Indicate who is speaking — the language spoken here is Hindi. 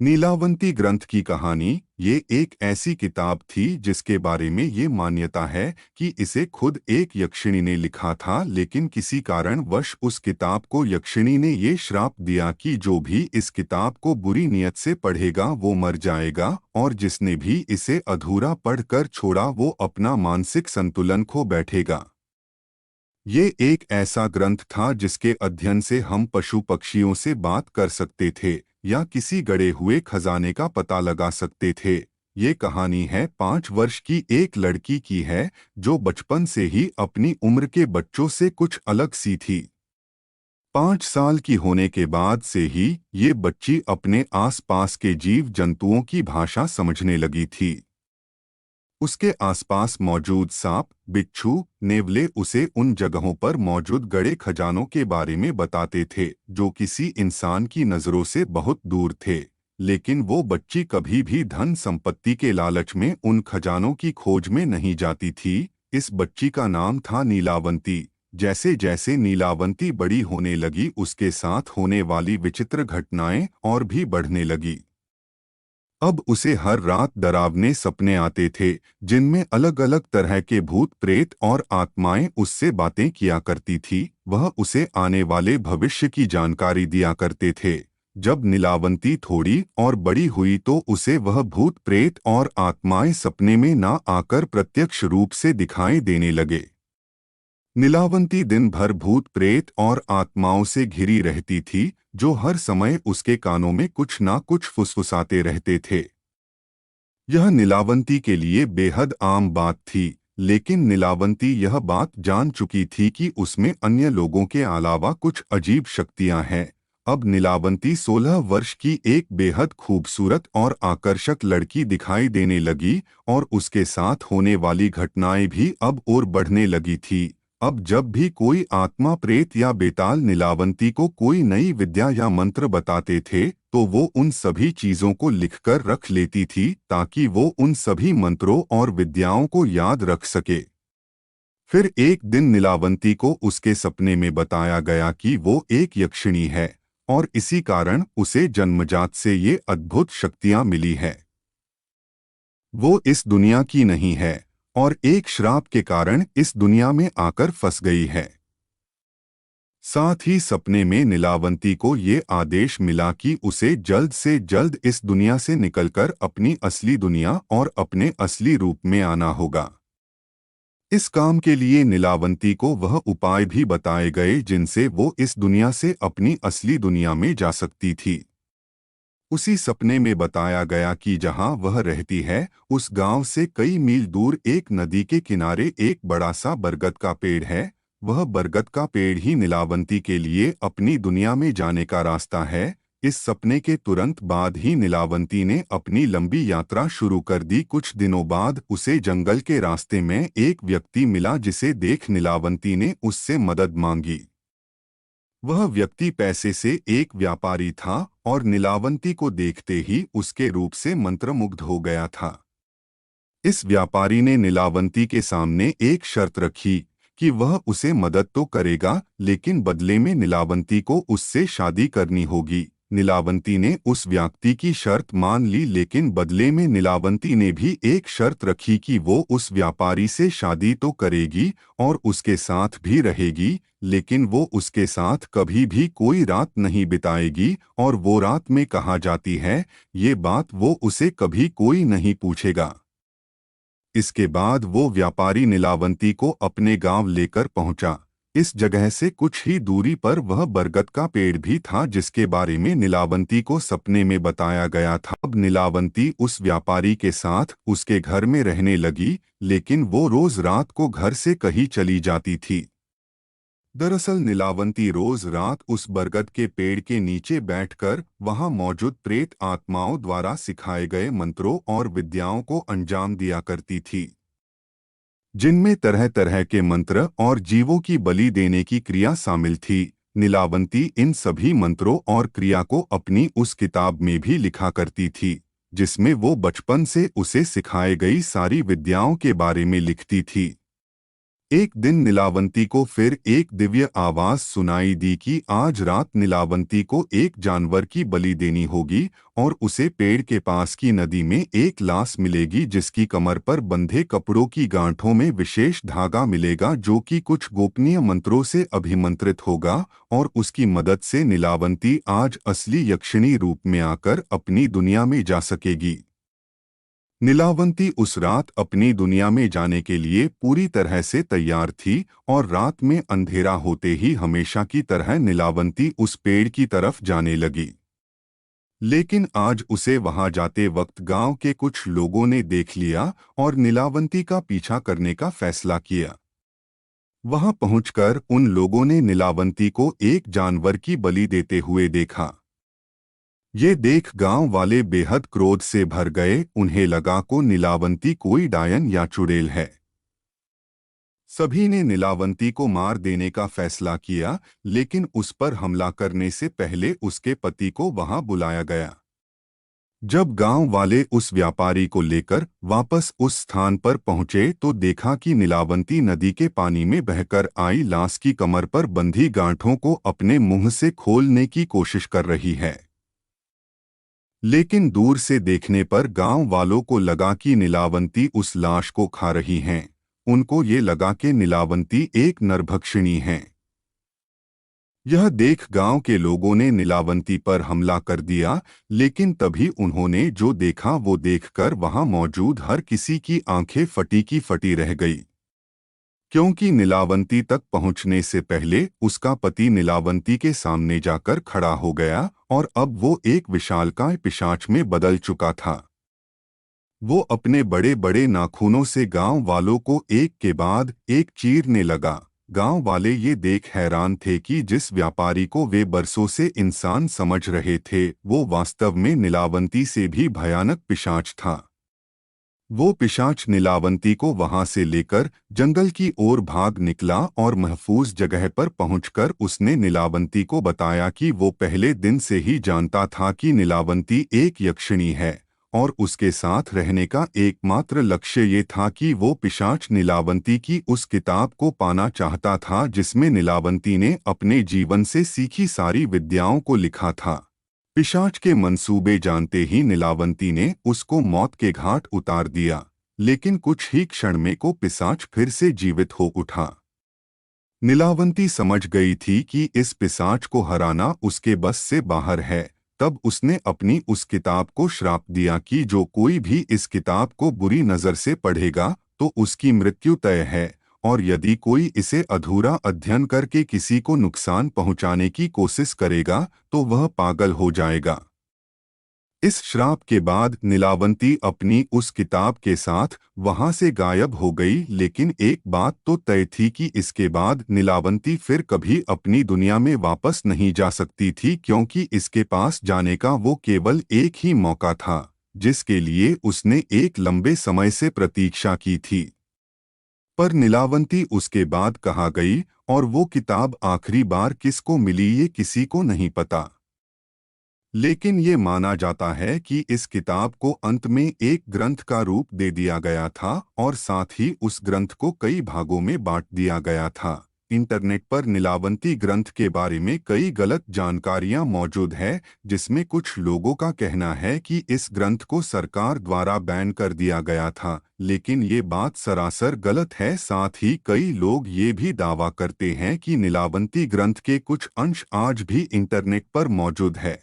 Speaker 1: नीलावंती ग्रंथ की कहानी ये एक ऐसी किताब थी जिसके बारे में ये मान्यता है कि इसे खुद एक यक्षिणी ने लिखा था, लेकिन किसी कारणवश उस किताब को यक्षिणी ने ये श्राप दिया कि जो भी इस किताब को बुरी नियत से पढ़ेगा वो मर जाएगा, और जिसने भी इसे अधूरा पढ़कर छोड़ा वो अपना मानसिक संतुलन खो बैठेगा। ये एक ऐसा ग्रंथ था जिसके अध्ययन से हम पशु पक्षियों से बात कर सकते थे या किसी गड़े हुए खजाने का पता लगा सकते थे। ये कहानी है 5 वर्ष की एक लड़की की है जो बचपन से ही अपनी उम्र के बच्चों से कुछ अलग सी थी। 5 साल की होने के बाद से ही ये बच्ची अपने आसपास के जीव जंतुओं की भाषा समझने लगी थी। उसके आसपास मौजूद सांप, बिच्छू, नेवले उसे उन जगहों पर मौजूद गड़े खजानों के बारे में बताते थे जो किसी इंसान की नज़रों से बहुत दूर थे। लेकिन वो बच्ची कभी भी धन संपत्ति के लालच में उन खजानों की खोज में नहीं जाती थी। इस बच्ची का नाम था नीलावंती। जैसे जैसे नीलावंती बड़ी होने लगी, उसके साथ होने वाली विचित्र घटनाएं और भी बढ़ने लगी। अब उसे हर रात डरावने सपने आते थे जिनमें अलग अलग तरह के भूत प्रेत और आत्माएं उससे बातें किया करती थी। वह उसे आने वाले भविष्य की जानकारी दिया करते थे। जब नीलावंती थोड़ी और बड़ी हुई तो उसे वह भूत प्रेत और आत्माएं सपने में ना आकर प्रत्यक्ष रूप से दिखाई देने लगे। नीलावंती दिन भर भूत प्रेत और आत्माओं से घिरी रहती थी जो हर समय उसके कानों में कुछ ना कुछ फुसफुसाते रहते थे। यह नीलावंती के लिए बेहद आम बात थी, लेकिन नीलावंती यह बात जान चुकी थी कि उसमें अन्य लोगों के अलावा कुछ अजीब शक्तियां हैं। अब नीलावंती 16 वर्ष की एक बेहद खूबसूरत और आकर्षक लड़की दिखाई देने लगी और उसके साथ होने वाली घटनाएं भी अब और बढ़ने लगी थी। अब जब भी कोई आत्मा, प्रेत या बेताल नीलावंती को कोई नई विद्या या मंत्र बताते थे तो वो उन सभी चीजों को लिखकर रख लेती थी ताकि वो उन सभी मंत्रों और विद्याओं को याद रख सके। फिर एक दिन नीलावंती को उसके सपने में बताया गया कि वो एक यक्षिणी है और इसी कारण उसे जन्मजात से ये अद्भुत शक्तियां मिली है। वो इस दुनिया की नहीं है और एक श्राप के कारण इस दुनिया में आकर फंस गई है। साथ ही सपने में नीलावंती को ये आदेश मिला कि उसे जल्द से जल्द इस दुनिया से निकलकर अपनी असली दुनिया और अपने असली रूप में आना होगा। इस काम के लिए नीलावंती को वह उपाय भी बताए गए जिनसे वो इस दुनिया से अपनी असली दुनिया में जा सकती थी। उसी सपने में बताया गया कि जहां वह रहती है उस गांव से कई मील दूर एक नदी के किनारे एक बड़ा सा बरगद का पेड़ है। वह बरगद का पेड़ ही नीलावंती के लिए अपनी दुनिया में जाने का रास्ता है। इस सपने के तुरंत बाद ही नीलावंती ने अपनी लंबी यात्रा शुरू कर दी। कुछ दिनों बाद उसे जंगल के रास्ते में एक व्यक्ति मिला जिसे देख नीलावंती ने उससे मदद मांगी। वह व्यक्ति पैसे से एक व्यापारी था और नीलावंती को देखते ही उसके रूप से मंत्रमुग्ध हो गया था। इस व्यापारी ने नीलावंती के सामने एक शर्त रखी कि वह उसे मदद तो करेगा, लेकिन बदले में नीलावंती को उससे शादी करनी होगी। नीलावंती ने उस व्यक्ति की शर्त मान ली, लेकिन बदले में नीलावंती ने भी एक शर्त रखी कि वो उस व्यापारी से शादी तो करेगी और उसके साथ भी रहेगी, लेकिन वो उसके साथ कभी भी कोई रात नहीं बिताएगी और वो रात में कहाँ जाती है ये बात वो उसे कभी कोई नहीं पूछेगा। इसके बाद वो व्यापारी नीलावंती को अपने गांव लेकर पहुंचा। इस जगह से कुछ ही दूरी पर वह बरगद का पेड़ भी था जिसके बारे में नीलावंती को सपने में बताया गया था। अब नीलावंती उस व्यापारी के साथ उसके घर में रहने लगी, लेकिन वो रोज रात को घर से कहीं चली जाती थी। दरअसल नीलावंती रोज रात उस बरगद के पेड़ के नीचे बैठकर वहां मौजूद प्रेत आत्माओं द्वारा सिखाए गए मंत्रों और विद्याओं को अंजाम दिया करती थी, जिनमें तरह तरह के मंत्र और जीवों की बलि देने की क्रिया शामिल थी। नीलावंती इन सभी मंत्रों और क्रिया को अपनी उस किताब में भी लिखा करती थी जिसमें वो बचपन से उसे सिखाए गई सारी विद्याओं के बारे में लिखती थी। एक दिन नीलावंती को फिर एक दिव्य आवाज सुनाई दी कि आज रात नीलावंती को एक जानवर की बलि देनी होगी और उसे पेड़ के पास की नदी में एक लाश मिलेगी जिसकी कमर पर बंधे कपड़ों की गांठों में विशेष धागा मिलेगा जो कि कुछ गोपनीय मंत्रों से अभिमंत्रित होगा और उसकी मदद से नीलावंती आज असली यक्षिणी रूप में आकर अपनी दुनिया में जा सकेगी। नीलावंती उस रात अपनी दुनिया में जाने के लिए पूरी तरह से तैयार थी और रात में अंधेरा होते ही हमेशा की तरह नीलावंती उस पेड़ की तरफ जाने लगी। लेकिन आज उसे वहां जाते वक्त गांव के कुछ लोगों ने देख लिया और नीलावंती का पीछा करने का फैसला किया। वहां पहुंचकर उन लोगों ने नीलावंती को एक जानवर की बलि देते हुए देखा। ये देख गांव वाले बेहद क्रोध से भर गए, उन्हें लगा को नीलावंती कोई डायन या चुड़ैल है। सभी ने नीलावंती को मार देने का फैसला किया, लेकिन उस पर हमला करने से पहले उसके पति को वहां बुलाया गया। जब गांव वाले उस व्यापारी को लेकर वापस उस स्थान पर पहुंचे तो देखा कि नीलावंती नदी के पानी में बहकर आई लाश की कमर पर बंधी गांठों को अपने मुंह से खोलने की कोशिश कर रही है। लेकिन दूर से देखने पर गांव वालों को लगा कि नीलावंती उस लाश को खा रही हैं। उनको ये लगा कि नीलावंती एक नरभक्षिणी है। यह देख गांव के लोगों ने नीलावंती पर हमला कर दिया, लेकिन तभी उन्होंने जो देखा वो देखकर वहां मौजूद हर किसी की आंखें फटी की फटी रह गई, क्योंकि नीलावंती तक पहुंचने से पहले उसका पति नीलावंती के सामने जाकर खड़ा हो गया और अब वो एक विशालकाय पिशाच में बदल चुका था। वो अपने बड़े बड़े नाखूनों से गांव वालों को एक के बाद एक चीरने लगा। गांव वाले ये देख हैरान थे कि जिस व्यापारी को वे बरसों से इंसान समझ रहे थे वो वास्तव में नीलावंती से भी भयानक पिशाच था। वो पिशाच नीलावंती को वहां से लेकर जंगल की ओर भाग निकला और महफूज जगह पर पहुंचकर उसने नीलावंती को बताया कि वो पहले दिन से ही जानता था कि नीलावंती एक यक्षिणी है और उसके साथ रहने का एकमात्र लक्ष्य ये था कि वो पिशाच नीलावंती की उस किताब को पाना चाहता था जिसमें नीलावंती ने अपने जीवन से सीखी सारी विद्याओं को लिखा था। पिशाच के मंसूबे जानते ही नीलावंती ने उसको मौत के घाट उतार दिया, लेकिन कुछ ही क्षण में को पिशाच फिर से जीवित हो उठा। नीलावंती समझ गई थी कि इस पिशाच को हराना उसके बस से बाहर है। तब उसने अपनी उस किताब को श्राप दिया कि जो कोई भी इस किताब को बुरी नज़र से पढ़ेगा तो उसकी मृत्यु तय है, और यदि कोई इसे अधूरा अध्ययन करके किसी को नुकसान पहुंचाने की कोशिश करेगा तो वह पागल हो जाएगा। इस श्राप के बाद नीलावंती अपनी उस किताब के साथ वहां से गायब हो गई, लेकिन एक बात तो तय थी कि इसके बाद नीलावंती फिर कभी अपनी दुनिया में वापस नहीं जा सकती थी, क्योंकि इसके पास जाने का वो केवल एक ही मौका था जिसके लिए उसने एक लंबे समय से प्रतीक्षा की थी। पर नीलावंती उसके बाद कहाँ गई और वो किताब आखिरी बार किसको मिली ये किसी को नहीं पता। लेकिन ये माना जाता है कि इस किताब को अंत में एक ग्रंथ का रूप दे दिया गया था और साथ ही उस ग्रंथ को कई भागों में बांट दिया गया था। इंटरनेट पर नीलावंती ग्रंथ के बारे में कई गलत जानकारियां मौजूद है, जिसमें कुछ लोगों का कहना है कि इस ग्रंथ को सरकार द्वारा बैन कर दिया गया था, लेकिन ये बात सरासर गलत है। साथ ही कई लोग ये भी दावा करते हैं कि नीलावंती ग्रंथ के कुछ अंश आज भी इंटरनेट पर मौजूद है।